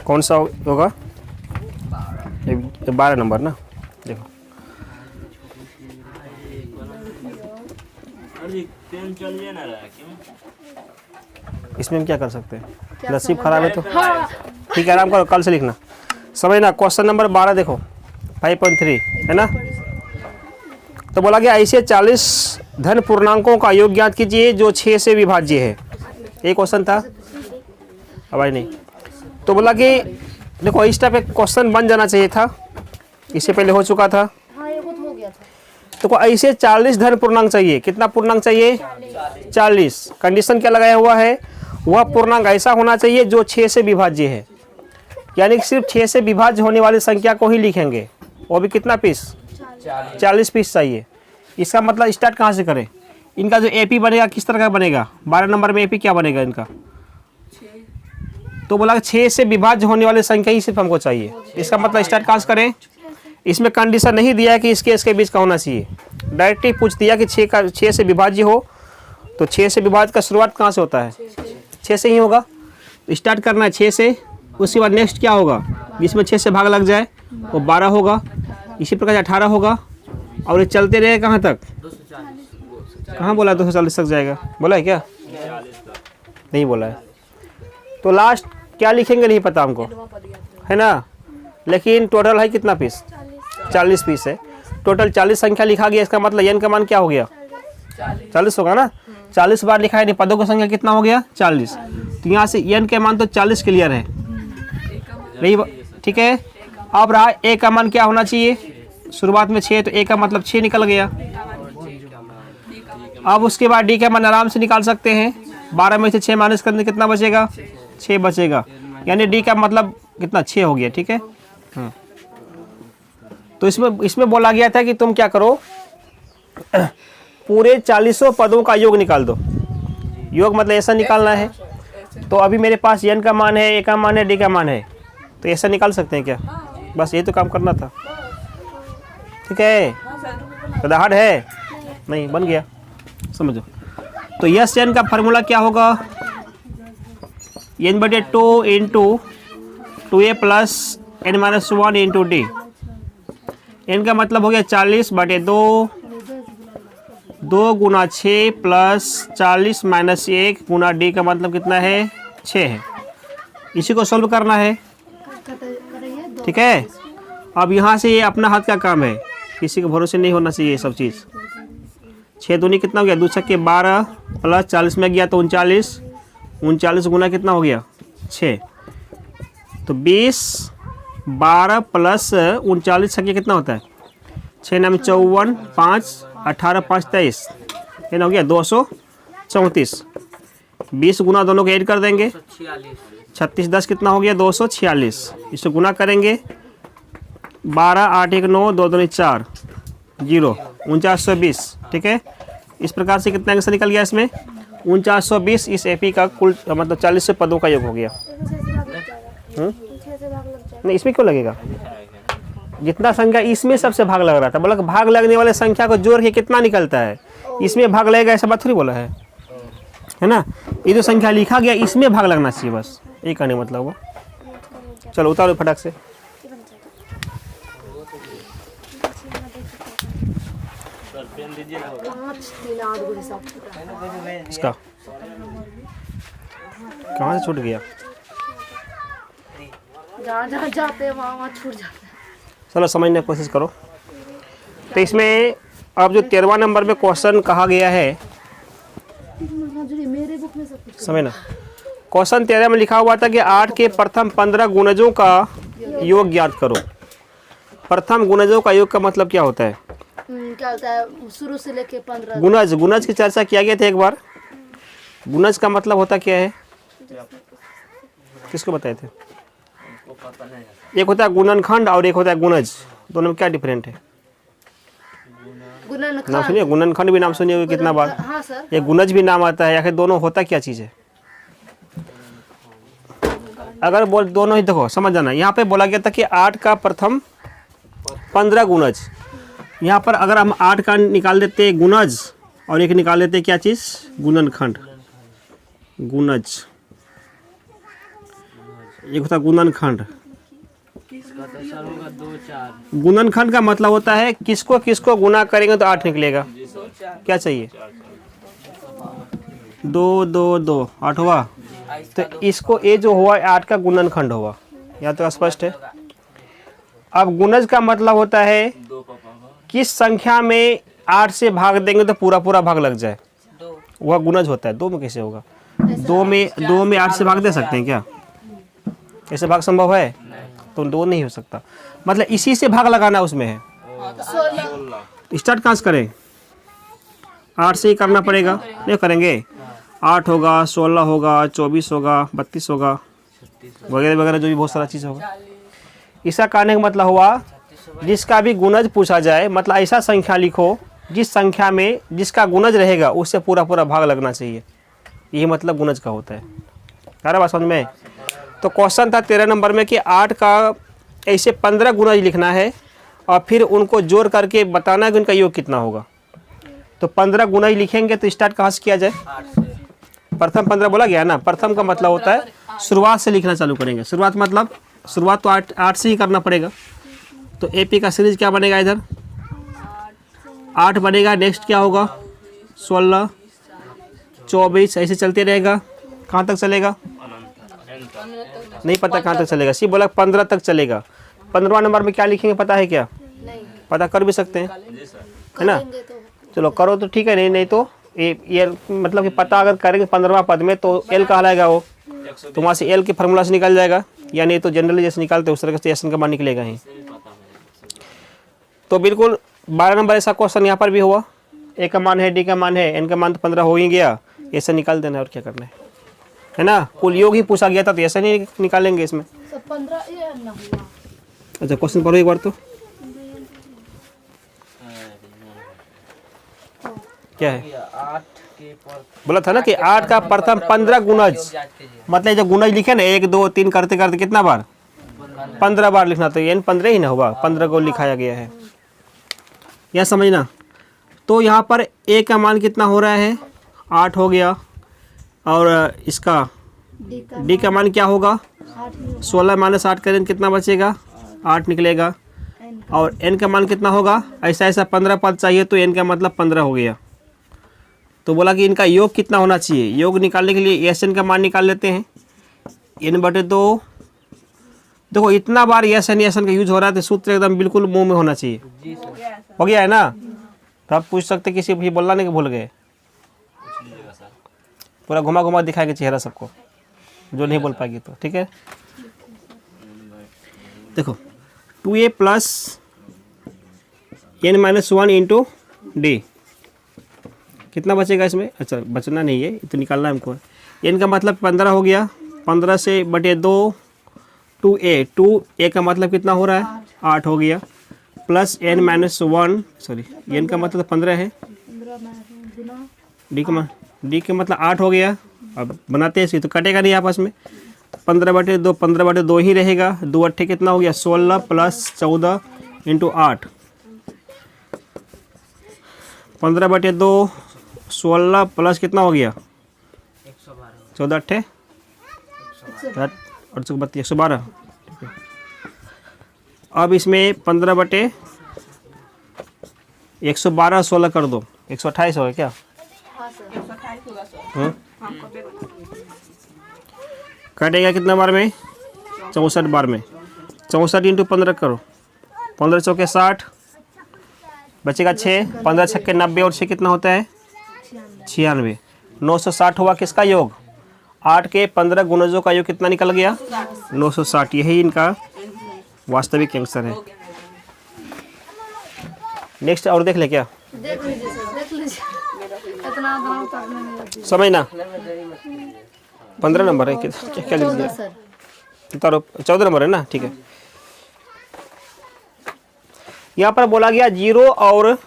कौन सा होगा? 12 नंबर ना, देखो। इसमें हम क्या कर सकते हैं? नसीब खराब है तो ठीक है, आराम करो, कल से लिखना, समझना। क्वेश्चन नंबर 12 देखो, 5.3 है ना। तो बोला गया ऐसे 40 धन पूर्णांकों का योग ज्ञात कीजिए जो 6 से विभाज्य है। एक क्वेश्चन था, अब नहीं। तो बोला कि देखो इस टाइप का क्वेश्चन बन जाना चाहिए था, इससे पहले हो चुका था। तो ऐसे 40 धन पूर्णांक चाहिए। कितना पूर्णांक चाहिए? 40। कंडीशन क्या लगाया हुआ है? वह पूर्णांक ऐसा होना चाहिए जो 6 से विभाज्य है, यानी कि सिर्फ 6 से विभाज्य होने वाली संख्या को ही लिखेंगे। वो भी कितना पीस? 40 पीस चाहिए। इसका मतलब स्टार्ट कहाँ से करें? इनका जो एपी बनेगा किस तरह का बनेगा? 12 नंबर में एपी क्या बनेगा इनका? तो बोला 6 से विभाज्य होने वाली संख्या ही सिर्फ हमको चाहिए। इसका मतलब स्टार्ट कहाँ से करें? इसमें कंडीशन नहीं दिया है कि इसके बीच का होना चाहिए, डायरेक्ट ही पूछ दिया कि 6 से विभाज्य हो। तो 6 से विभाज्य का शुरुआत कहाँ से होता है? 6 से ही होगा। स्टार्ट करना है 6 से, उसके बाद नेक्स्ट क्या होगा? जिसमें 6 से भाग लग जाए वो 12 होगा, इसी प्रकार 18 होगा, और ये चलते रहे कहाँ तक? कहाँ बोला 240 तक जाएगा? बोला है क्या? नहीं बोला है। तो लास्ट क्या लिखेंगे नहीं पता हमको, है ना। लेकिन टोटल है कितना पीस? 40 पीस है। टोटल 40 संख्या लिखा गया, इसका मतलब एन का मान क्या हो गया? 40 होगा ना। 40 बार लिखा है, पदों की संख्या कितना हो गया? 40। तो यहाँ से एन के मान तो 40 क्लियर है, नहीं? ठीक है। अब रहा ए का मान क्या होना चाहिए? शुरुआत में 6, तो ए का मतलब 6 निकल गया। अब उसके बाद डी का मान आराम से निकाल सकते हैं। 12 में से 6 माइनस करने कितना बचेगा? 6 बचेगा, यानी डी का मतलब कितना? 6 हो गया। ठीक है। तो इसमें बोला गया था कि तुम क्या करो, पूरे 40 पदों का योग निकाल दो। योग मतलब ऐसा निकालना है। तो अभी मेरे पास एन का मान है, ए का मान है, डी का मान है, तो ऐसा निकाल सकते हैं क्या? बस ये तो काम करना था। ठीक है, हार्ड है नहीं, बन गया, समझो। तो यस एन का फार्मूला क्या होगा? n/2 into 2a plus n-1 into d. N का मतलब हो गया 40/2, 2 गुना 6 प्लस 40 माइनस 1 गुना डी का मतलब कितना है? 6 है। इसी को सोल्व करना है। ठीक है। अब यहाँ से ये अपना हाथ का काम है, किसी के भरोसे नहीं होना चाहिए सब चीज़। 6 दूनी कितना हो गया? 2 छक्के 12 प्लस 40 में गया तो 39, 39 गुना कितना हो गया? 6। तो 20, 12 प्लस 39 छक्के कितना होता है? 6 नाम 54, 5, 18, 5, 23, ये ना हो गया 234। 20 गुना दोनों को ऐड कर देंगे, 36, 10 कितना हो गया? 246। इसको गुना करेंगे, 12, 8, 1, 9, 2, 2, 4, 0, 4920। ठीक है। इस प्रकार से कितना आंसर निकल गया इसमें? 4920। इस एपी का कुल मतलब 40 पदों का योग हो गया। नहीं, इसमें क्यों लगेगा? जितना संख्या इसमें सबसे भाग लग रहा था, बोला भाग लगने वाले संख्या को जोड़ के कितना निकलता है, इसमें भाग लगेगा, ऐसा बात थोड़ी बोला है ना। ये जो संख्या लिखा गया इसमें भाग लगना चाहिए, बस ये कहने मतलब वो। चलो उतारो फटाक से। इसका कहाँ से छूट गया? जहाँ जाते हैं वहाँ छूट जाता है। चलो समझने की कोशिश करो। तो इसमें अब जो 13वां नंबर में क्वेश्चन कहा गया है, समझना। क्वेश्चन 13 में लिखा हुआ था कि 8 के प्रथम 15 गुणजों का योग ज्ञात करो। प्रथम गुणजों का योग का मतलब क्या होता है? क्या होता है? शुरू से लेके 15 गुणज की चर्चा किया गया था एक बार। गुणज का मतलब होता क्या है? किसको बताए थे? एक होता है गुणनखंड और एक होता है गुणज। दोनों में क्या डिफरेंट है? नाम सुनिए, गुणनखंड भी नाम सुनिए होगा कितना बार। हाँ सर। ये गुणज भी नाम आता है, आखिर दोनों होता क्या चीज़ है? अगर बोल दोनों ही देखो समझ जाना। यहाँ पे बोला गया था कि 8 का प्रथम 15 गुणज। यहाँ पर अगर हम 8 का निकाल देते गुणज और एक निकाल देते क्या चीज़? गुणनखंड। गुणज एक होता है गुणनखंड। इसका तो सर होगा 2 4। गुणनखंड का मतलब होता है किसको किसको गुना करेंगे तो 8 निकलेगा। क्या चाहिए? 2 2 2 8 हुआ। तो इसको ये जो हुआ 8 का गुणनखंड हुआ। यहाँ तो स्पष्ट है। अब गुणज का मतलब होता है किस संख्या में 8 से भाग देंगे तो पूरा पूरा भाग लग जाए, वह गुणज होता है। 2 में कैसे होगा? 2 में 8 से भाग दे सकते हैं क्या? ऐसे भाग संभव है? तो 2 नहीं हो सकता। मतलब इसी से भाग लगाना उसमें है। 16 स्टार्ट कहाँ से करें? 8 से ही करना पड़ेगा। नहीं करेंगे? 8 होगा, 16 होगा, 24 होगा, 32 होगा, वगैरह वगैरह जो भी बहुत सारा चीज़ होगा। इसका कहने का मतलब हुआ जिसका भी गुणज पूछा जाए, मतलब ऐसा संख्या लिखो जिस संख्या में जिसका गुणज रहेगा उससे पूरा पूरा भाग लगना चाहिए। यही मतलब गुणज का होता है। सारा बात समझ में? तो क्वेश्चन था 13 नंबर में कि 8 का ऐसे 15 गुणज लिखना है और फिर उनको जोड़ करके बताना है कि उनका योग कितना होगा। तो 15 गुणज लिखेंगे तो स्टार्ट कहाँ से किया जाए? प्रथम 15 बोला गया ना। प्रथम का मतलब होता है शुरुआत से लिखना चालू करेंगे। शुरुआत मतलब शुरुआत तो 8 से ही करना पड़ेगा। तो एपी का सीरीज क्या बनेगा? इधर 8 बनेगा। नेक्स्ट क्या होगा? 16 24 ऐसे चलते रहेगा। कहाँ तक चलेगा? नहीं पता कहाँ तक चलेगा। सी बोला 15 तक चलेगा। 15वां नंबर में क्या लिखेंगे पता है क्या? नहीं पता कर भी सकते हैं, है ना? करेंगे तो चलो करो तो ठीक है। नहीं तो ये मतलब कि पता अगर करेंगे 15वां पद में तो एल कहलाएगा वो। तो वहाँ से एल के फार्मूला से निकल जाएगा, या नहीं तो जनरली जैसे निकालते उस तरह से एस का मान निकलेगा ही। तो बिल्कुल 12 नंबर ऐसा क्वेश्चन यहाँ पर भी हुआ। ए का मान है, डी का मान है, एन का मान तो 15 हो ही गया। ऐसे निकाल देना और क्या करना है ना? कुल योग ही पूछा गया था तो ऐसा नहीं निकालेंगे इसमें। तो 15 ये ना हुआ। अच्छा क्वेश्चन पढ़ो एक बार। तो क्या है? 8 के पर बोला था ना कि 8 का प्रथम 15 गुणज, मतलब जो गुणज लिखे ना 1 2 3 करते करते कितना बार? 15 बार लिखना। तो ये 15 ही ना हुआ, 15 को लिखाया गया है। यह समझना। तो यहाँ पर ए का मान कितना हो रहा है? 8 हो गया। और इसका डी का मान क्या होगा? 16 - 8 करें कितना बचेगा? 8 निकलेगा। और एन का मान कितना होगा? ऐसा ऐसा 15 पद चाहिए तो एन का मतलब 15 हो गया। तो बोला कि इनका योग कितना होना चाहिए। योग निकालने के लिए एस एन का मान निकाल लेते हैं। n/2। देखो इतना बार एस एन का यूज हो रहा है तो सूत्र एकदम बिल्कुल मुंह में होना चाहिए। हो गया है ना? तो आप पूछ सकते किसी भी बोलना नहीं कि भूल गए। पूरा घुमा घुमा दिखाएगा चेहरा सबको, जो नहीं बोल पाएगी तो। ठीक है, देखो 2a + n - 1 इंटू डी कितना बचेगा इसमें? अच्छा बचना नहीं है, तो निकालना है हमको। n का मतलब 15 हो गया। 15 से बटे 2 2a। 2a का मतलब कितना हो रहा है? 8 हो गया। प्लस n - 1 सॉरी n का मतलब 15 है। डी का मतलब 8 हो गया। अब बनाते हैं इसी, तो कटेगा नहीं आपस में। 15/2 15/2 ही रहेगा। 2 8 कितना हो गया? 16 + 14 इंटू 8। 15/2 16 प्लस कितना हो गया? 14 8 और 32 112। अब इसमें 15/112 16 कर दो, 128 होगा क्या? कटेगा कितना बार में? 64 बार में। 64 इंटू 15 करो। 15 चौके 60 बचेगा 6। 15 छक्के 90 और 6 कितना होता है? 96। 960 हुआ किसका योग? 8 के 15 गुणजों का योग कितना निकल गया? 960। यही इनका वास्तविक आंसर है। नेक्स्ट और देख ले क्या? देख लीजिए सर, देख लीजिए। इतना दाम करने में समझना। 15 नंबर है क्या लिख दिया? सर उतारो। 14 नंबर है ना? ठीक है। यहाँ पर बोला गया 0 और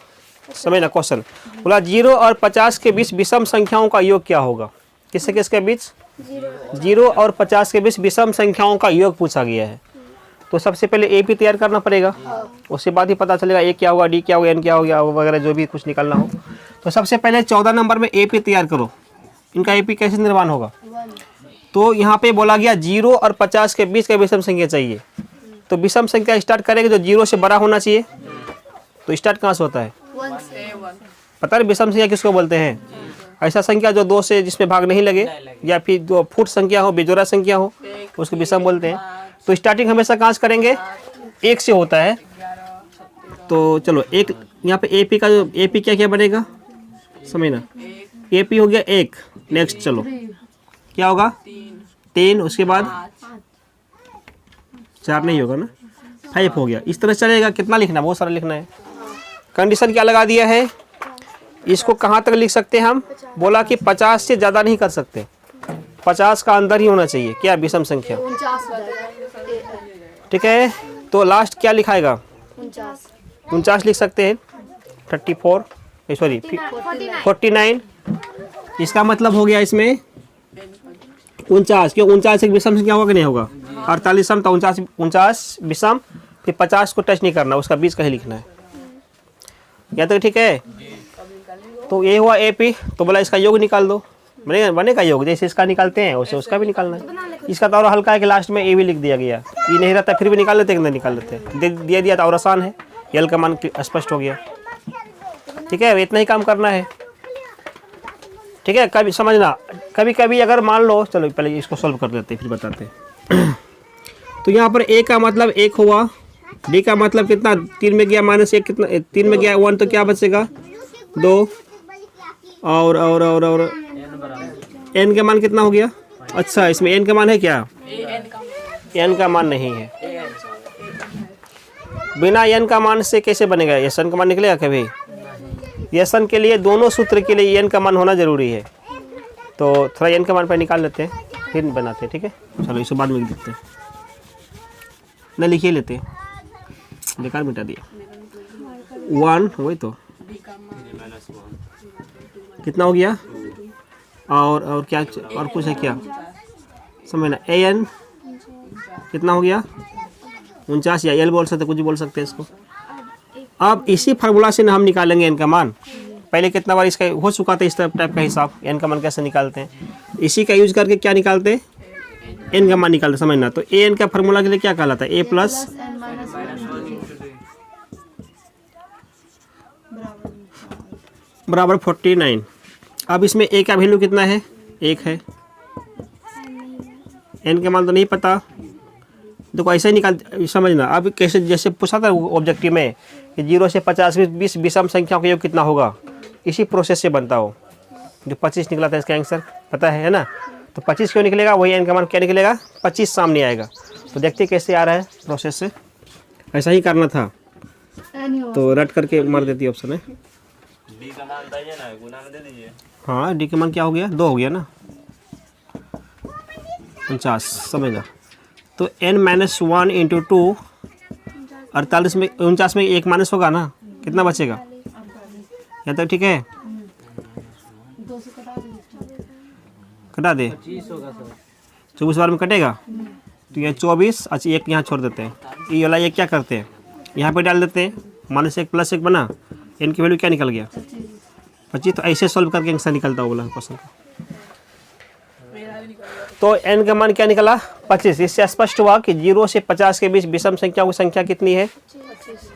समझना क्वेश्चन बोला 0 और 50 के बीच विषम संख्याओं का योग क्या होगा? किससे किसके बीच? 0 और 50 के बीच विषम संख्याओं का योग पूछा गया है। तो सबसे पहले ए पी तैयार करना पड़ेगा, उसके बाद ही पता चलेगा ए क्या होगा, डी क्या होगा, एन क्या होगा वगैरह जो भी कुछ निकालना हो। तो सबसे पहले 14 नंबर में ए पी तैयार करो। इनका ए पी कैसे निर्माण होगा? तो यहाँ पे बोला गया 0 और 50 के बीच का विषम संख्या चाहिए। तो विषम संख्या स्टार्ट करेंगे जो 0 से बड़ा होना चाहिए। तो स्टार्ट कहाँ से होता है? 1 से पता है विषम संख्या किसको बोलते हैं? ऐसा संख्या जो 2 से जिसमें भाग नहीं लगे, या फिर जो फुट संख्या हो, बेजोड़ा संख्या हो, उसको विषम बोलते हैं। तो स्टार्टिंग हमेशा कहाँ से करेंगे? 1 से होता है। तो चलो एक यहाँ पे AP का जो AP क्या क्या बनेगा समझना। AP हो गया 1। नेक्स्ट चलो क्या होगा? 3। उसके बाद 4 नहीं होगा ना, 5 हो गया। इस तरह चलेगा। कितना लिखना? बहुत सारा लिखना है। कंडीशन क्या लगा दिया है? इसको कहाँ तक लिख सकते हैं हम? बोला कि 50 से ज़्यादा नहीं कर सकते, 50 का अंदर ही होना चाहिए। क्या? विषम संख्या। 49 ठीक है। तो लास्ट क्या लिखाएगा? 49 लिख सकते हैं। 34 सॉरी 49। इसका मतलब हो गया इसमें 49। क्यों? 49 एक विषम संख्या होगा कि नहीं होगा? 48 सम था, 49 विषम, फिर 50 को टच नहीं करना, उसका बीच का ही लिखना है। यहाँ तक ठीक है। तो ये हुआ AP। तो बोला इसका योग निकाल दो। बनेगा योग, जैसे इसका निकालते हैं वैसे उसका भी निकालना है। इसका तो और हल्का है कि लास्ट में A भी लिख दिया गया। ये नहीं रहता फिर भी निकाल लेते कि नहीं निकाल लेते, दे दिया तो और आसान है। L का मान स्पष्ट हो गया। ठीक है, इतना ही काम करना है। ठीक है, कभी समझना, कभी कभी अगर मान लो, चलो पहले इसको सॉल्व कर देते फिर बताते हैं। तो यहाँ पर A का मतलब 1 हुआ, D का मतलब कितना? 3 में गया -1, कितना? 3 में गया 1, तो क्या बचेगा? 2। और N का मान कितना हो गया? अच्छा, इसमें N का मान है क्या? N का मान नहीं है। बिना N का मान से कैसे बनेगा? SN का मान निकलेगा कभी? SN के लिए दोनों सूत्र के लिए N का मान होना जरूरी है। तो थोड़ा N का मान पर निकाल लेते हैं फिर बनाते हैं। ठीक है, चलो इसे बाद में लिख देते हैं, न लिखिए लेते हैं, बेकार मिटा दिया। 1 वही तो कितना हो गया? और क्या और कुछ है क्या समझना? AN कितना हो गया? 49, या L बोल सकते, कुछ भी बोल सकते हैं इसको। अब इसी फार्मूला से ना हम निकालेंगे N का मान। पहले कितना बार इसका हो चुका था इस टाइप का हिसाब। N का मान कैसे निकालते हैं? इसी का यूज करके क्या निकालते हैं? N का मान निकालते, समझना। तो AN का फार्मूला के लिए क्या कहलाता है? A प्लस बराबर 49। अब इसमें A का वैल्यू कितना है? 1 है। N का मान तो नहीं पता, देखो ऐसे ही निकाल, समझना। अब कैसे, जैसे पूछा था ऑब्जेक्टिव में कि 0 से 50 में 20 विषम संख्याओं का योग कितना होगा, इसी प्रोसेस से बनता हो। जो 25 निकला था इसका आंसर पता है ना? तो 25 क्यों निकलेगा? वही N का मान क्या निकलेगा? 25 सामने आएगा। तो देखते कैसे आ रहा है प्रोसेस से। ऐसा ही करना था, तो रट करके मार देती ऑप्शन है। D का मान बताइए ना, गुना में दे दीजिए। हाँ, D का मान क्या हो गया? 2 हो गया ना, 49 समझना। तो N-1 इंटू 2, 48 में 49 में 1 माइनस होगा ना, कितना बचेगा? यहाँ तक ठीक है? कटा दे, 25 होगा सर। 24 बार में कटेगा तो ये 24। अच्छा, 1 यहाँ छोड़ देते हैं। ये वाला 1 क्या करते हैं? यहाँ पे डाल देते हैं, -1 + 1 बना। N की वैल्यू क्या निकल गया? 25। तो ऐसे सॉल्व करके आंसर निकलता होगा क्वेश्चन का। तो N का मान क्या निकला? 25। इससे स्पष्ट हुआ कि 0 से 50 के बीच विषम संख्याओं की संख्या कितनी है?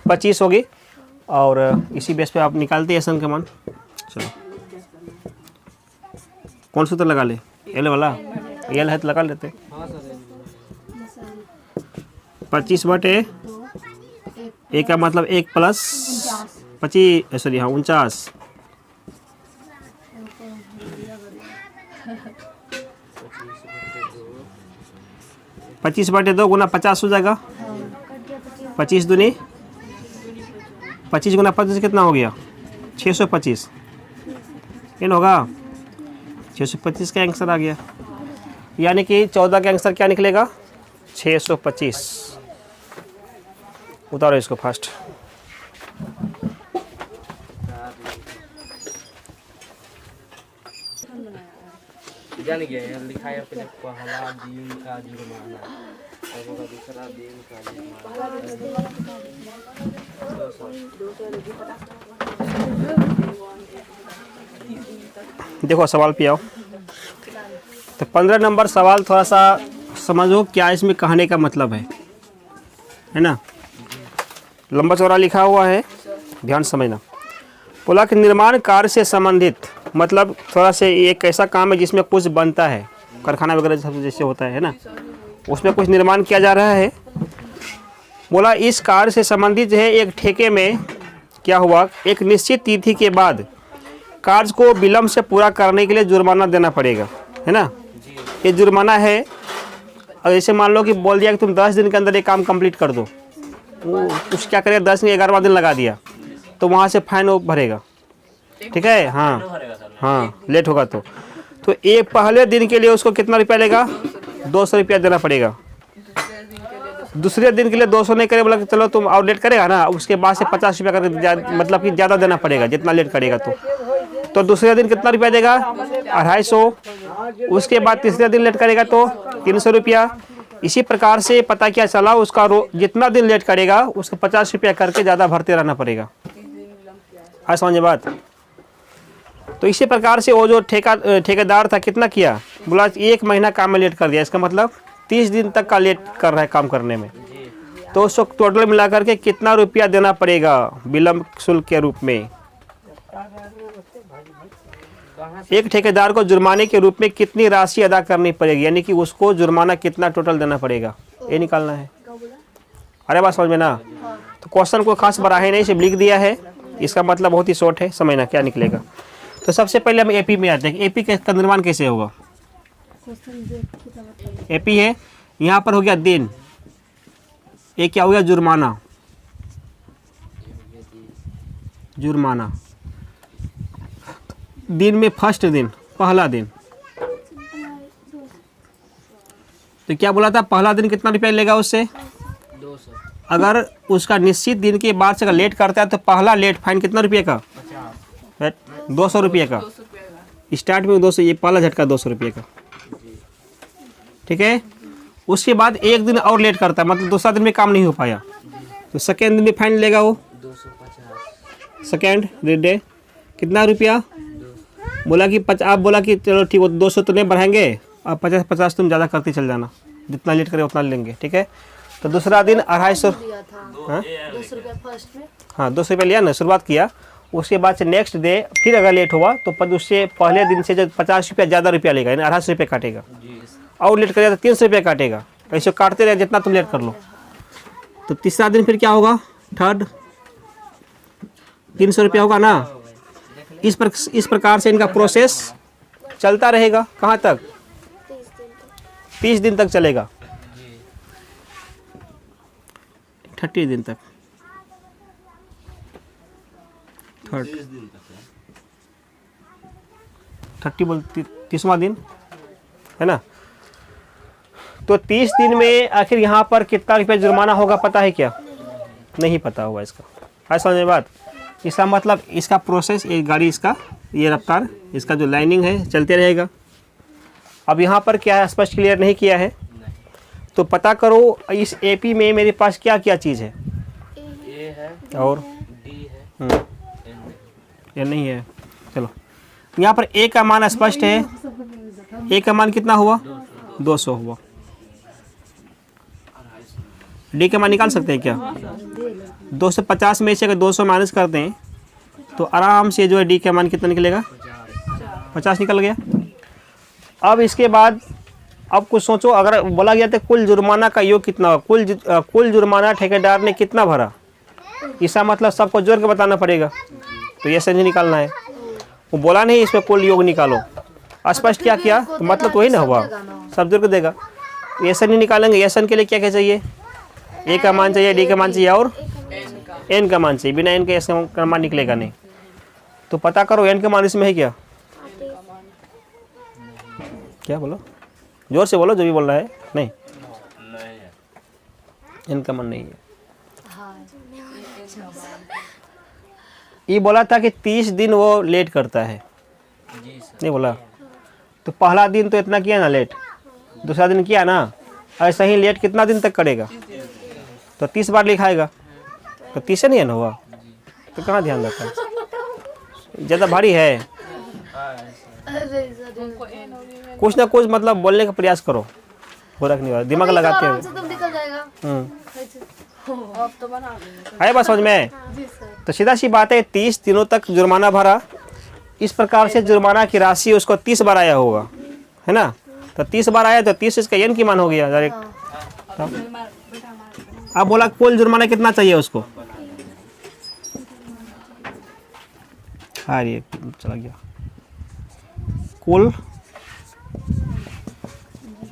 25 होगी। और इसी बेस पे आप निकालते हैं SN का मान। चलो कौन सूत्र लगा ले? L वाला। L है तो लगा लेते। 25 बटे A का मतलब 1 प्लस 25, सॉरी हाँ 49। पच्चीस बटे 2 गुना 50 हो जाएगा। 25 दूनी 25 गुना 25 कितना हो गया? 625। इन होगा 625 का आंसर आ गया। यानी कि 14 का आंसर क्या निकलेगा? 625। उतारो इसको फास्ट। जान गया यार, लिखा है अपने पहला दिन का जुर्माना और होगा दूसरा दिन का जुर्माना। देखो सवाल पे आओ। तो 15 नंबर सवाल थोड़ा सा समझो क्या इसमें कहने का मतलब है ना। लंबा चौड़ा लिखा हुआ है, ध्यान समझना। बोला कि निर्माण कार्य से संबंधित मतलब थोड़ा से एक ऐसा काम है जिसमें कुछ बनता है, कारखाना वगैरह सब जैसे होता है ना, उसमें कुछ निर्माण किया जा रहा है। बोला इस कार्य से संबंधित है एक ठेके में क्या हुआ, एक निश्चित तिथि के बाद कार्य को विलम्ब से पूरा करने के लिए जुर्माना देना पड़ेगा, है ना। ये जुर्माना है। और जैसे मान लो कि बोल दिया कि तुम 10 दिन के अंदर ये काम कंप्लीट कर दो, उस क्या करेगा 10 दिन 11वां दिन लगा दिया तो वहाँ से फाइन वो भरेगा, ठीक है। हाँ लेट होगा तो एक पहले दिन के लिए उसको कितना रुपया लेगा, 200 रुपया देना पड़ेगा। दूसरे दिन के लिए 200 नहीं करे, बोला कि चलो तुम और लेट करेगा ना, उसके बाद से 50 रुपया करके मतलब कि ज़्यादा देना पड़ेगा जितना लेट करेगा तो दूसरे दिन कितना रुपया देगा, 250। उसके बाद तीसरे दिन लेट करेगा तो 300 रुपया। इसी प्रकार से पता क्या चला, उसका जितना दिन लेट करेगा उसको 50 रुपया करके ज़्यादा भरते रहना पड़ेगा। आज समझे बात। तो इसी प्रकार से वो जो ठेकेदार था कितना किया, बोला 1 महीना काम में लेट कर दिया, इसका मतलब 30 दिन तक का लेट कर रहा है काम करने में। तो उसको टोटल मिला करके कितना रुपया देना पड़ेगा विलम्ब शुल्क के रूप में। एक ठेकेदार को जुर्माने के रूप में कितनी राशि अदा करनी पड़ेगी, यानी कि उसको जुर्माना कितना टोटल देना पड़ेगा, ये निकालना है। अरे बात समझ में ना। तो क्वेश्चन को खास बढ़ाए नहीं, सिर्फ लिख दिया है, इसका मतलब बहुत ही शॉर्ट है, समझना क्या निकलेगा। तो सबसे पहले हम एपी में आते हैं। एपी का निर्माण कैसे होगा। एपी है, यहाँ पर हो गया दिन, ये क्या हो गया जुर्माना। जुर्माना दिन में फर्स्ट दिन, पहला दिन। तो क्या बोला था, पहला दिन कितना रुपया लेगा उससे, 200। अगर उसका निश्चित दिन के बाद से अगर लेट करता है तो पहला लेट फाइन कितना रुपये का, 200 रुपये का। स्टार्ट में 200, ये पहला झटका 200 रुपये का, ठीक है। उसके बाद एक दिन और लेट करता है, मतलब दूसरा दिन में काम नहीं हो पाया तो सेकेंड दिन में फाइन लेगा वो 250। सेकेंड डे कितना रुपया, बोला कि आप बोला कि चलो ठीक हो 200 तो नहीं बढ़ाएंगे, अब 50 तुम ज़्यादा करते चल जाना, जितना लेट करे उतना लेंगे, ठीक है। तो दूसरा दिन 250। हाँ 200 रुपया फर्स्ट में, हाँ 200 रुपया लिया ना, शुरुआत किया। उसके बाद से नेक्स्ट डे फिर अगर लेट हुआ तो उससे पहले दिन से जो 50 रुपया ज़्यादा रुपया लेगा, यानी 250 रुपये काटेगा। और लेट करेगा तो 300 रुपया काटेगा। ऐसे काटते रहे जितना तुम लेट कर लो। तो तीसरा दिन फिर क्या होगा, थर्ड 300 रुपया होगा ना। इस प्रकार से इनका प्रोसेस चलता रहेगा। कहाँ तक, 30 दिन तक चलेगा, 30 दिन तक, थर्ड 30 बोल 30वां दिन है ना। तो 30 दिन में आखिर यहाँ पर कितना रुपया जुर्माना होगा पता है क्या, नहीं पता होगा इसका। है समझ में बात। इसका मतलब इसका प्रोसेस, ये गाड़ी इसका ये रफ्तार, इसका जो लाइनिंग है चलते रहेगा। अब यहाँ पर क्या है स्पष्ट क्लियर नहीं किया है, तो पता करो इस एपी में मेरे पास क्या क्या चीज़ है। ए है और डी है ये नहीं है। चलो यहाँ पर ए का मान स्पष्ट है, ए का मान कितना हुआ, 200 हुआ। डी का मान निकाल सकते हैं क्या, 250 में से अगर 200 माइनस कर दें तो आराम से जो है डी का मान कितना निकलेगा, 50 निकल गया। अब इसके बाद अब कुछ सोचो, अगर बोला गया था कुल जुर्माना का योग कितना होगा, कुल जुर्माना ठेकेदार ने कितना भरा, इसका मतलब सबको जोड़ के बताना पड़ेगा। तो ये समझ निकालना है, वो बोला नहीं इसमें कुल योग निकालो, स्पष्ट क्या किया तो मतलब तो वही ना हुआ, सब जोड़ के देगा। एस नहीं निकालेंगे, एस के लिए क्या क्या चाहिए, ए का मान चाहिए, डी का मान चाहिए और एन का मान चाहिए। बिना एन के एस का मान निकलेगा नहीं। तो पता करो एन का मान इसमें है क्या, क्या बोलो, जोर से बोलो जो भी बोल रहा है। नहीं एन का मान नहीं है। ये बोला था कि 30 दिन वो लेट करता है, नहीं बोला। तो पहला दिन तो इतना किया ना लेट, दूसरा दिन किया ना, ऐसा ही लेट कितना दिन तक करेगा, तो 30 बार लिखाएगा। तो 30 से नहीं है ना हुआ, तो कहाँ ध्यान रखा, ज़्यादा भारी है। अरे सर कुछ ना कुछ मतलब बोलने का प्रयास करो, बुरा नहीं होगा, दिमाग लगाते आराम हो। से तुम निकल जाएगा। अब तो बना देंगे। आए बात समझ में? जी सर। तो सीधा सी बात है, 30 दिनों तक जुर्माना भरा, इस प्रकार से जुर्माना की राशि उसको 30 बार आया होगा, है ना? तो 30 बार आया तो 30 इसका n की मान हो गया डायरेक्ट। अब बोला कुल जुर्माना कितना चाहिए उसको? हाँ ये चला गया। कुल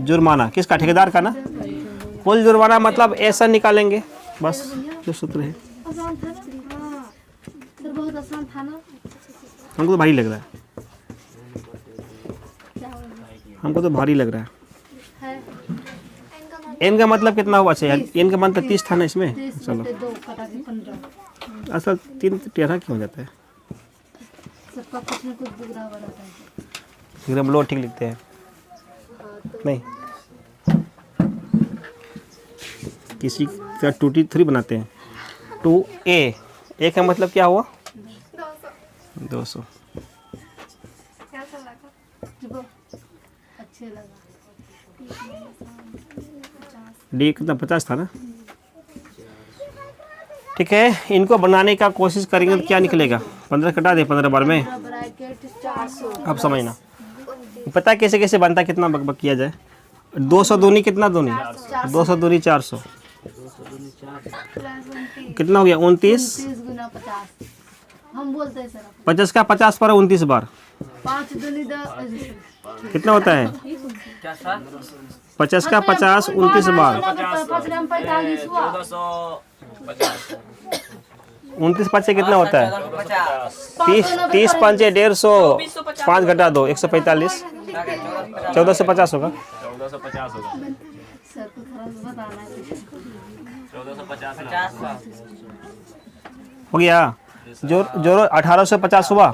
जुर्माना किसका? ठेकेदार का ना। कुल जुर्माना मतलब ऐसा निकालेंगे, बस जो सूत्र है। आसान था ना? हाँ सर बहुत आसान था ना? हमको तो भारी लग रहा है, हमको तो भारी लग रहा है। एन का मतलब कितना हुआ? अच्छा एन का मतलब 30 था ना इसमें। चलो 2 कटा के 15। असल 3 13 क्यों हो जाता है? सबका कुछ न कुछ बिगड़ा हुआ रहता है। फिर हम लोग ठीक लिखते हैं नहीं, किसी का टूटी थ्री बनाते हैं। 2a, ए का मतलब क्या हुआ? 200। जो अच्छे लगा। डी कितना? 50 था ना। ठीक है, इनको बनाने का कोशिश करेंगे तो क्या निकलेगा? 15 कटा दे 15 बार में। ब्रैकेट 400। अब समझना, पता है कैसे कैसे बनता है, कितना बक किया जाए। 200 दूनी कितना? दूनी 200 दूनी 400, कितना हो गया? 29। 30 गुना 50 हम बोलते हैं सर। 50 का 50 पर 29 बार 5 दूनी 10 कितना होता है? क्या सर? 50 का 50 29 बार 45 हुआ। 29 5 से कितना होता है? 30 5 है 150, 5 घटा दो 145, 1450 होगा। 1450 होगा। सर को थोड़ा सा बताना है। 1450 हो गया। जो 1850 हुआ।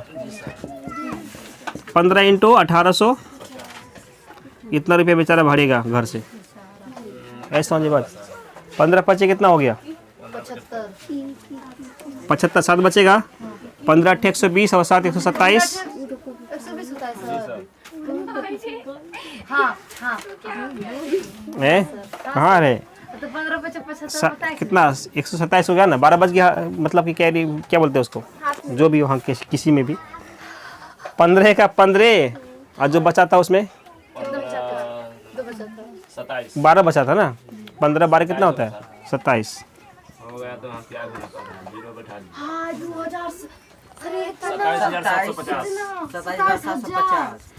15 इंटू 1800, इतना रुपये बेचारा भरेगा घर से, ऐसा समझिए बात। 15 5 कितना हो गया? 75, 7 बचेगा। 15 8 120 और 7 127। 120 होता है सर। हाँ हाँ है कहाँ रहे? तो 15 पे 75 होता है। कितना? 127 हो गया ना। 12 बज गया, मतलब कि क्या बोलते हैं उसको, जो भी हो, हाँ किसी में भी। 15 का 15 और जो बचा था उसमें 27 12 बचा था ना। 15 12 कितना होता है? 27 हो गया। तो हम क्या गुना करें? 0 बैठा दिए। हाँ 2000। अरे 27,750। 27,750।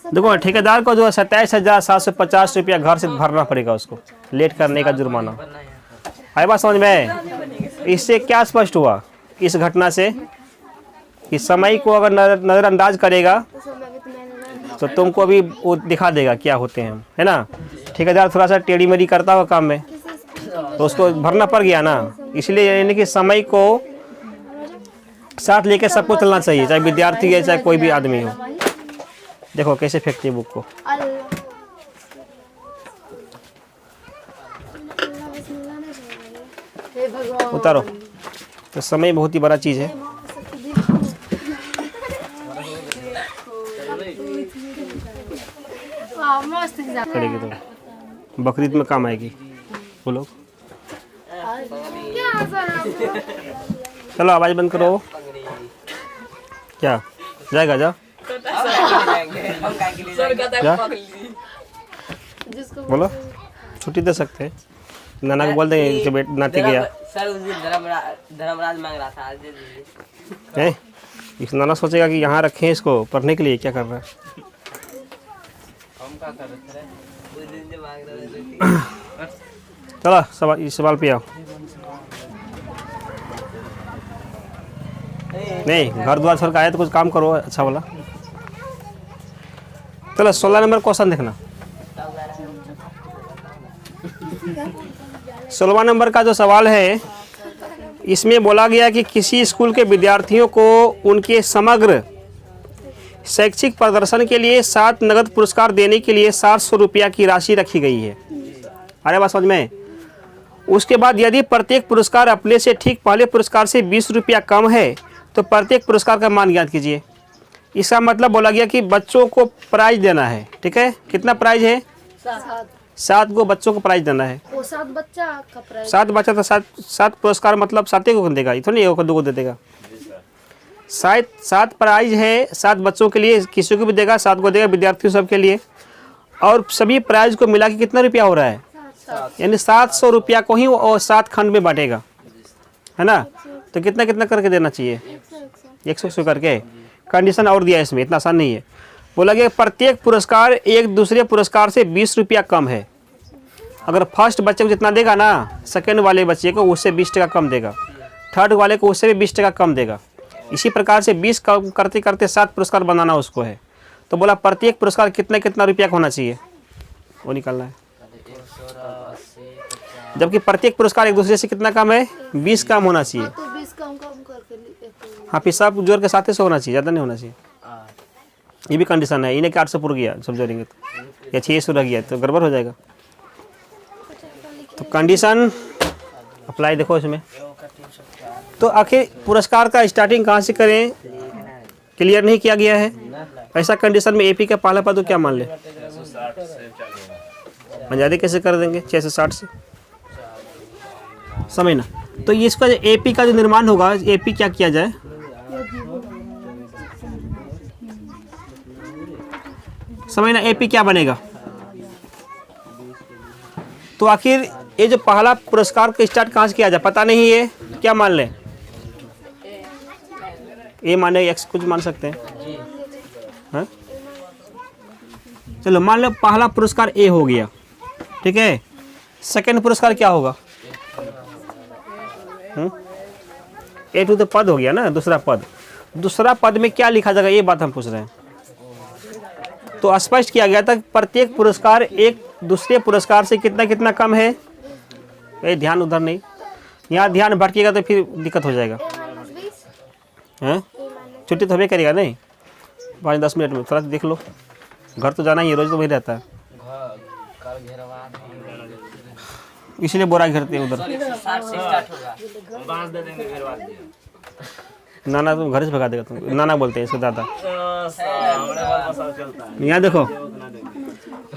देखो ठेकेदार को जो 27,750 रुपया घर से भरना पड़ेगा उसको, लेट करने का जुर्माना। आई बात समझ में? इससे क्या स्पष्ट हुआ इस घटना से कि समय को अगर नज़रअंदाज करेगा तो तुमको भी वो दिखा देगा क्या होते हैं, है ना। ठेकेदार थोड़ा सा टेढ़ी मेढ़ी करता हुआ काम में तो उसको भरना पड़ गया ना। इसलिए यानी कि समय को साथ लेकर सबको चलना चाहिए, चाहे विद्यार्थी है चाहे कोई भी आदमी हो। देखो कैसे फेंकती है बुक को। हे भगवान। उतारो। तो समय बहुत ही बड़ा चीज़ है। वाह मस्त एग्जाम। करेगी तो बकरीद में काम आएगी। बोलो क्या सर आपको? चलो आवाज़ बंद करो। क्या जाएगा? जा जा, जिसको बोलो छुट्टी दे सकते हैं। नाना को बोल देंगे कि बेटा नाती गया सर उस दिन धर्मराज मांग रहा था, आज दे दीजिए। है। इस नाना सोचेगा कि यहाँ रखें इसको पढ़ने के लिए, क्या कर रहा है। हम क्या कर रहे थे? उस दिन जो मांग रहे थे। चलो सवाल, इस सवाल पे आओ। नहीं, घर द्वार छोड़ के आए तो कुछ काम करो अच्छा वाला। चलो 16 नंबर क्वेश्चन देखना। 16वां नंबर का जो सवाल है, इसमें बोला गया कि किसी स्कूल के विद्यार्थियों को उनके समग्र शैक्षिक प्रदर्शन के लिए 7 नगद पुरस्कार देने के लिए 700 रुपया की राशि रखी गई है। अरे बात समझ में? उसके बाद यदि प्रत्येक पुरस्कार अपने से ठीक पहले पुरस्कार से 20 रुपया कम है तो प्रत्येक पुरस्कार का मान ज्ञात कीजिए। इसका मतलब बोला गया कि बच्चों को प्राइज देना है, ठीक है। कितना प्राइज है? 7 को बच्चों को प्राइज देना है। वो 7 बच्चा का प्राइस 7 बच्चा तो 7 पुरस्कार मतलब 7 को देगा, इतना नहीं 1 को दे देगा। 7 प्राइज है, 7 बच्चों के लिए, किसी को भी देगा, 7 को देगा, विद्यार्थियों सबके लिए। और सभी प्राइज को मिला के कितना रुपया हो रहा है? यानी 700 रुपया को ही और 7 खंड में बांटेगा, है ना। तो कितना कितना करके देना चाहिए? 100 करके। कंडीशन और दिया है इसमें, इतना आसान नहीं है। बोला गया प्रत्येक पुरस्कार एक दूसरे पुरस्कार से 20 रुपया कम है। अगर फर्स्ट बच्चे को जितना देगा ना, सेकंड वाले बच्चे को उससे 20 टका कम देगा, थर्ड वाले को उससे भी 20 टका कम देगा। इसी प्रकार से 20 कम करते करते 7 पुरस्कार बनाना उसको है। तो बोला प्रत्येक पुरस्कार कितना कितना रुपया का होना चाहिए, वो निकालना है। जबकि प्रत्येक पुरस्कार एक दूसरे से कितना कम है? 20 कम होना चाहिए। तो 20 कम करके हाँ, फिर सब जोड़ के 700 होना चाहिए, ज़्यादा नहीं होना चाहिए। ये भी कंडीशन है, इन्हें 800 पुर गया सब जोड़ेंगे तो, या 600 रह गया तो गड़बड़ हो जाएगा। तो कंडीशन अप्लाई देखो इसमें। तो आखिर पुरस्कार का स्टार्टिंग कहाँ से करें, क्लियर नहीं किया गया है। ऐसा कंडीशन में एपी का पहला पद क्या मान ले, ज़्यादा कैसे कर देंगे 6 से 60 से, समझना। तो ये इसका एपी का जो निर्माण होगा, एपी क्या किया जाए, समझना। एपी क्या बनेगा? तो आखिर ये जो पहला पुरस्कार का स्टार्ट कहाँ से किया जाए, पता नहीं है, क्या मान ले? ए माने एक्स कुछ मान सकते हैं, हाँ? चलो मान लो पहला पुरस्कार ए हो गया, ठीक है। सेकंड पुरस्कार क्या होगा? ए टू तो पद हो गया ना, दूसरा पद। दूसरा पद में क्या लिखा जाएगा, ये बात हम पूछ रहे हैं। तो स्पष्ट किया गया था प्रत्येक पुरस्कार एक दूसरे पुरस्कार से कितना कितना कम है। ये ध्यान उधर नहीं, यहाँ ध्यान भटकेगा तो फिर दिक्कत हो जाएगा। हैं, छुट्टी तो हमें करेगा नहीं 5-10 मिनट में, थोड़ा देख लो, घर तो जाना ही है, रोज तो वही रहता है, इसलिए बोरा घेरते हैं उधर। नाना तुम घर से भगा देगा, तुम नाना बोलते हैं इसको दादा। यहाँ देखो,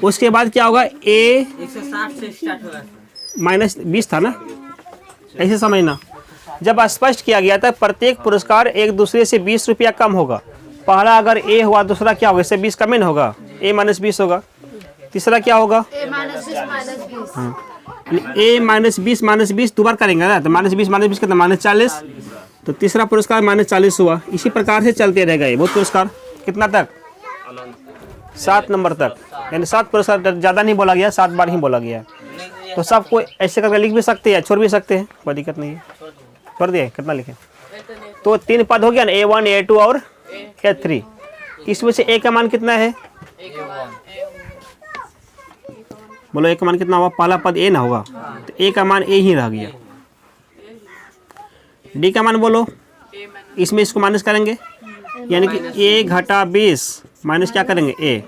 उसके बाद क्या होगा, ए 160 से स्टार्ट होगा, -20 था ना, ऐसे समझना। जब स्पष्ट किया गया था प्रत्येक पुरस्कार एक दूसरे से 20 रुपया कम होगा। पहला अगर ए हुआ, दूसरा क्या होगा, इससे 20 कम ही होगा, ए -20 होगा। तीसरा क्या होगा, ए -20 ए -20 दोबारा करेंगे ना, तो -20 कितना, -40। तो तीसरा पुरस्कार -40 हुआ। इसी प्रकार से चलते रहेगा ये बहुत पुरस्कार, कितना तक, 7 नंबर तक। यानी 7 पुरस्कार, ज़्यादा नहीं बोला गया, 7 बार ही बोला गया। तो सबको ऐसे करके लिख भी सकते हैं, छोड़ भी सकते हैं, कोई दिक्कत नहीं है। छोड़ दिए, कितना लिखे? तो 3 पद हो गया ना, A1 A2 और A3। इसमें से ए का मान कितना है, बोलो ए का मान कितना हुआ? पहला पद ए ना होगा, तो ए का मान ए ही रह गया। डी का मान बोलो, इसमें इसको माइनस करेंगे, यानी कि ए घटा 20 माइनस क्या करेंगे, ए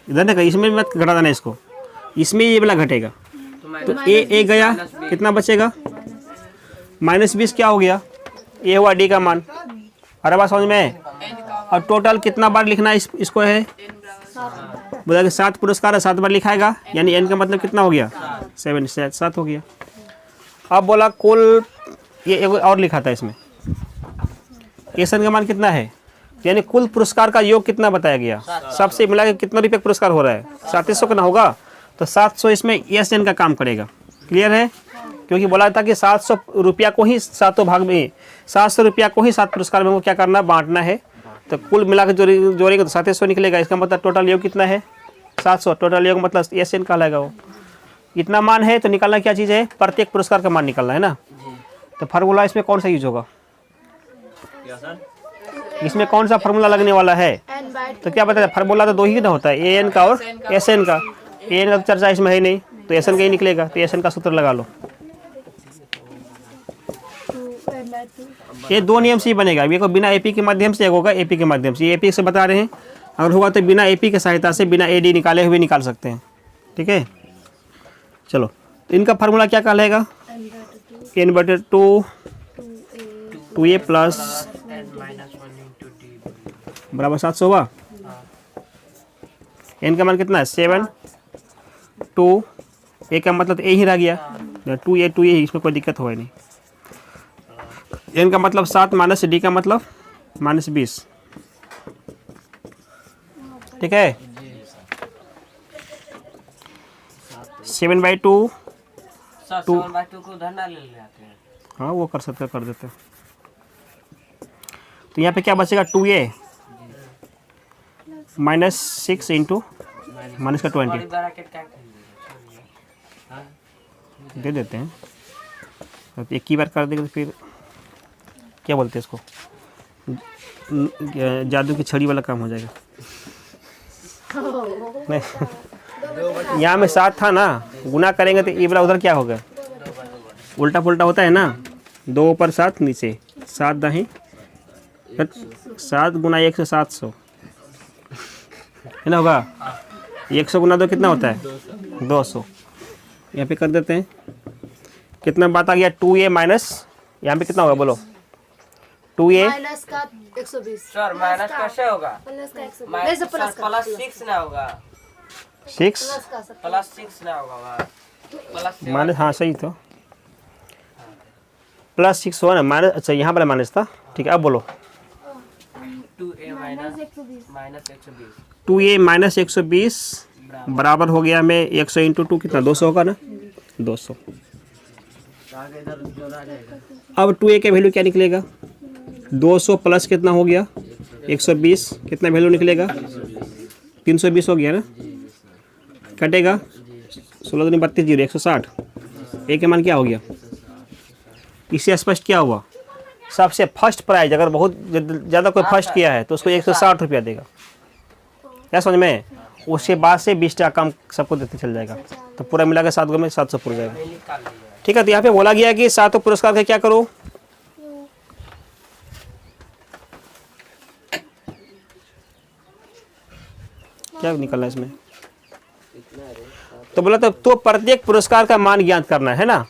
इधर ना, इसमें मत घटा देना इसको, इसमें ये वाला घटेगा। तो ए गया, कितना बचेगा, -20 क्या हो गया, ये हुआ डी का मान। अरे बात समझ में। और टोटल कितना बार लिखना इसको है, बोला कि 7 पुरस्कार है, 7 बार लिखाएगा, यानी एन का मतलब कितना हो गया, 7 हो गया। अब बोला कुल, ये एक और लिखा था इसमें, एस एन का मान कितना है, यानी कुल पुरस्कार का योग कितना बताया गया, सबसे मिला के कितना रुपये पुरस्कार हो रहा है, 700 का ना होगा। तो 700 इसमें एस एन का काम करेगा। क्लियर है, क्योंकि बोला था कि 700 रुपया को ही 7 भाग में, 700 रुपया को ही 7 पुरस्कार में क्या करना, बांटना है। तो कुल मिला के जोड़ेगा तो 700 निकलेगा। इसका मतलब टोटल योग कितना है, 700। टोटल योग मतलब एस एन कहलाएगा वो। इतना मान है तो निकालना क्या चीज़ है, प्रत्येक पुरस्कार का मान निकालना है ना। तो फार्मूला इसमें कौन सा यूज होगा, इसमें कौन सा फार्मूला लगने वाला है, तो क्या बताया, फार्मूला तो 2 ही ना होता है, ए एन का और एस एन का। ए एन का तो चर्चा इसमें है नहीं, तो एस एन का ही निकलेगा। तो एस एन का सूत्र लगा लो। ये 2 नियम से ही बनेगा। ये को बिना एपी के माध्यम से, एक होगा एपी के माध्यम से। ये एपी से बता रहे हैं, अगर होगा तो बिना एपी की सहायता से, बिना एडी निकाले हुए निकाल सकते हैं। ठीक है, चलो तो इनका फार्मूला क्या कहलाएगा, n/2 2a प्लस बराबर 700 हुआ। एन का मान कितना है 7 2, ए का मतलब ए ही रह गया, 2a इसमें कोई दिक्कत हुआ नहीं। एन का मतलब 7 माइनस डी का मतलब -20, ठीक है। 7/2 सर 7/2 को उधर ना ले लेते हैं। हाँ वो कर सकते कर देते हैं। तो यहाँ पे क्या बचेगा 2a -6 इंटू माइनस का 20 ब्रैकेट क्या दे देते हैं। तो एक ही बार कर देंगे तो फिर क्या बोलते हैं इसको, जादू की छड़ी वाला काम हो जाएगा। नहीं यहाँ में 7 था ना, गुना करेंगे तो ये वाला उधर क्या होगा, उल्टा पुल्टा होता है ना। 2 ऊपर 7 नीचे, 7 दाही 7 गुना 1 से 700 है ना, होगा 100 गुना 2 कितना होता है 200। यहाँ पे कर देते हैं, कितना बात आ गया 2a माइनस, यहाँ पे कितना होगा बोलो 2a माइनस का 120, सर माइनस कैसे होगा, प्लस का 120, माइनस प्लस का प्लस 6 ना होगा, 6 प्लस 6 ना होगा, प्लस माइनस, हाँ सही तो +6 हुआ ना माइनस, अच्छा यहाँ वाला माइनस था, ठीक है। अब बोलो 2a माइनस 120, 2a माइनस 120 बराबर हो गया में 100 इंटू 2 कितना 200 होगा ना, 200। अब 2a का वैल्यू क्या निकलेगा 200 प्लस कितना हो गया 120, कितना वैल्यू निकलेगा 320 हो गया ना, कटेगा 16 दूनी 32 0 160। ए का मान क्या हो गया, इससे स्पष्ट क्या हुआ, सबसे फर्स्ट प्राइज अगर बहुत ज़्यादा कोई फर्स्ट किया है तो उसको 160 रुपया देगा, क्या समझ में। उसके बाद से 20 टका कम सबको देते चल जाएगा, तो पूरा मिला के 7 गो में 700 पूरा जाएगा, ठीक है। तो यहाँ पे बोला गया कि 7 पुरस्कार का क्या करो, क्या निकलना है इसमें, तो बोला तो प्रत्येक पुरस्कार का मान ज्ञात करना है ना।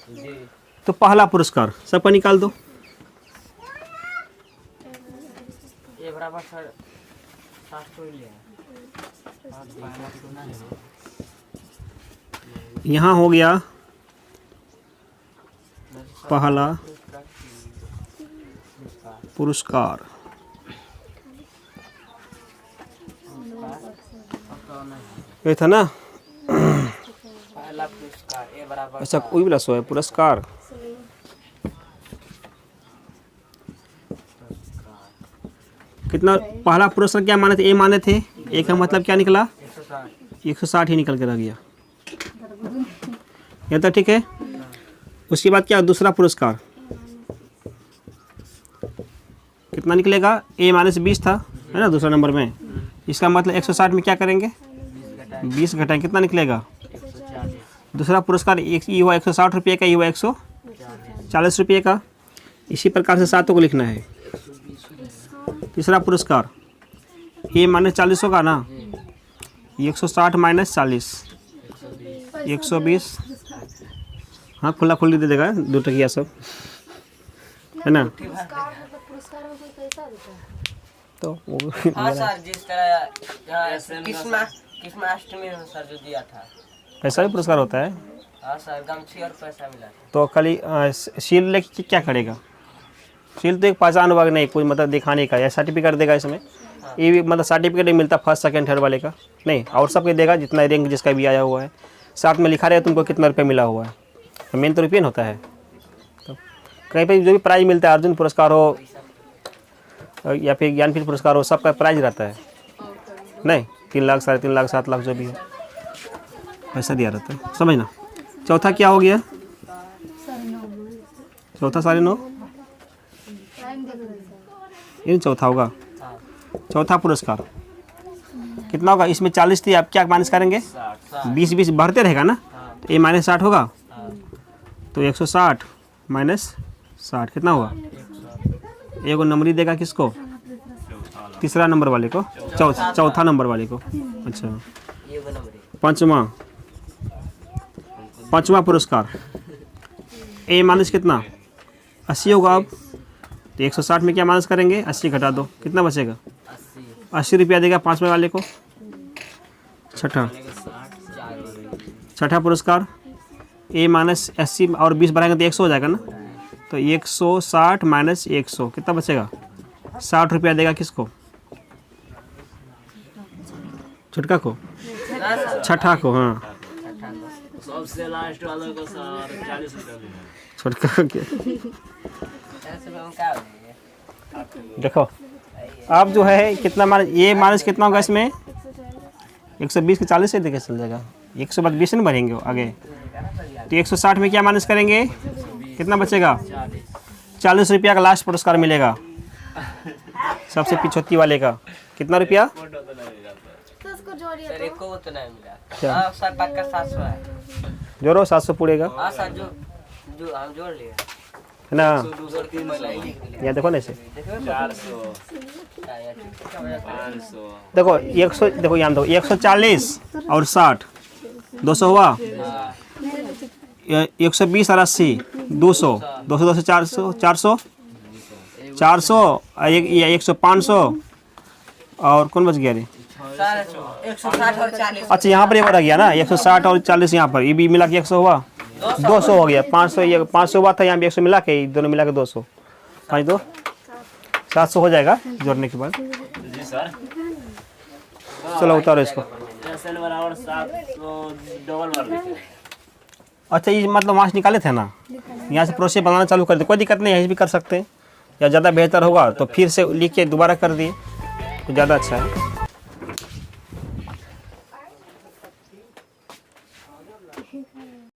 तो पहला पुरस्कार सबका निकाल दो, ये बराबर सर 700 ही है, यहाँ हो गया पहला पुरस्कार, ये था ना पहला पुरस्कार ए बराबर, अच्छा कोई भी सो है पुरस्कार, कितना पहला पुरस्कार क्या माने थे, ए माने थे, ए का मतलब क्या निकला 160 ही निकल के रह गया, ये तो ठीक है। उसके बाद क्या दूसरा पुरस्कार कितना निकलेगा, a -20 था है ना दूसरा नंबर में, इसका मतलब 160 में क्या करेंगे 20 घटाएं, कितना निकलेगा दूसरा पुरस्कार, ये हुआ 160 रुपये का, ये हुआ 140 रुपये का। इसी प्रकार से 7 को लिखना है। तीसरा पुरस्कार a -40 होगा ना, 160 - 40 120, हाँ खुला खुली दे देगा 2 टकिया सब है ना। तो वो हाँ सर जिस तरह कृष्णाष्टमी में सर जो दिया था ऐसा भी पुरस्कार होता है। हाँ सर गमछी और पैसा मिला था। तो खाली शील लेके क्या करेगा, शील तो एक पहचान हुआ नहीं, कोई मतलब दिखाने का, या सर्टिफिकेट देगा इसमें, ये भी मतलब सर्टिफिकेट नहीं मिलता फर्स्ट सेकंड थर्ड वाले का नहीं, और सबके देगा जितना रैंक जिसका भी आया हुआ है, साथ में लिखा रहे तुमको कितना रुपये मिला हुआ है, मेन तो रुपये होता है। तो कहीं पर जो भी प्राइज मिलता है, अर्जुन पुरस्कार हो या फिर ज्ञानपीठ पुरस्कार हो, सबका प्राइज रहता है नहीं, 3 लाख 3.5 लाख 7 लाख जो भी है पैसा दिया रहता है, समझना। चौथा क्या हो गया, चौथा 9.5 ये चौथा होगा। चौथा पुरस्कार कितना होगा, इसमें 40 थी, आप क्या माइनस करेंगे 20 बढ़ते रहेगा ना, तो ये -60 होगा, तो 160 - 60 कितना हुआ, एगो नंबर ही देगा किसको, तीसरा नंबर वाले को, चौथा नंबर वाले को। अच्छा पांचवा पुरस्कार ए माइनस कितना 80 होगा। अब तो 160 में क्या माइनस करेंगे 80 घटा दो, कितना बचेगा 80 रुपया देगा 5वें वाले को। छठा पुरस्कार A माइनस 80 और 20 बढ़ाएंगे तो 100 हो जाएगा ना। तो 160 माइनस 100 कितना बचेगा? 60 रुपया देगा किसको? छठा को, छठा को। हाँ सबसे लास्ट वाला को सर 40 रुपया देना। छोटका को क्या? देखो अब जो है कितना माइनस, ये माइनस कितना होगा इसमें? 120 के 40 से देखे चल जाएगा। 100 बाद 20 नहीं बढ़ेंगे आगे। तो 160 में क्या माइनस करेंगे? कितना बचेगा? 40 रुपया का लास्ट पुरस्कार मिलेगा सबसे पिछोती वाले का। कितना रुपया? तो उसको जोड़िए सर तो एक को तो नहीं मिला। क्या? हाँ सर पक्का 700 है। जोड़ो 700 पूरेगा हाँ सर जो जो हम जोड़ लिए है ना। दूसरा 300 यहाँ देखो ना इसे, 400 500 देखो 100, देखो यहाँ देखो 140 और 60 200 हुआ। 120 और 80 200 200 200 400 400 400 एक 100 500 और कौन बच गया रे? 160 और 40 अच्छा यहाँ पर ये बढ़ गया ना 160 और 40 यहाँ पर, ये भी मिला के 100 हुआ। 200 हो गया। 500 ये 500 हुआ था, यहाँ भी 100 मिला के दोनों मिला के 200 5 2 700 हो जाएगा जोड़ने के बाद। जी सर। चलो उतारो इसको। एसएल बराबर 700 डबल बार लिखे। अच्छा ये मतलब वहाँ से निकाले थे ना, यहाँ से प्रोसेस बनाना चालू कर दिए, कोई दिक्कत नहीं है, यहीं भी कर सकते हैं। या ज़्यादा बेहतर होगा तो फिर से लिख के दोबारा कर दिए तो ज़्यादा अच्छा है।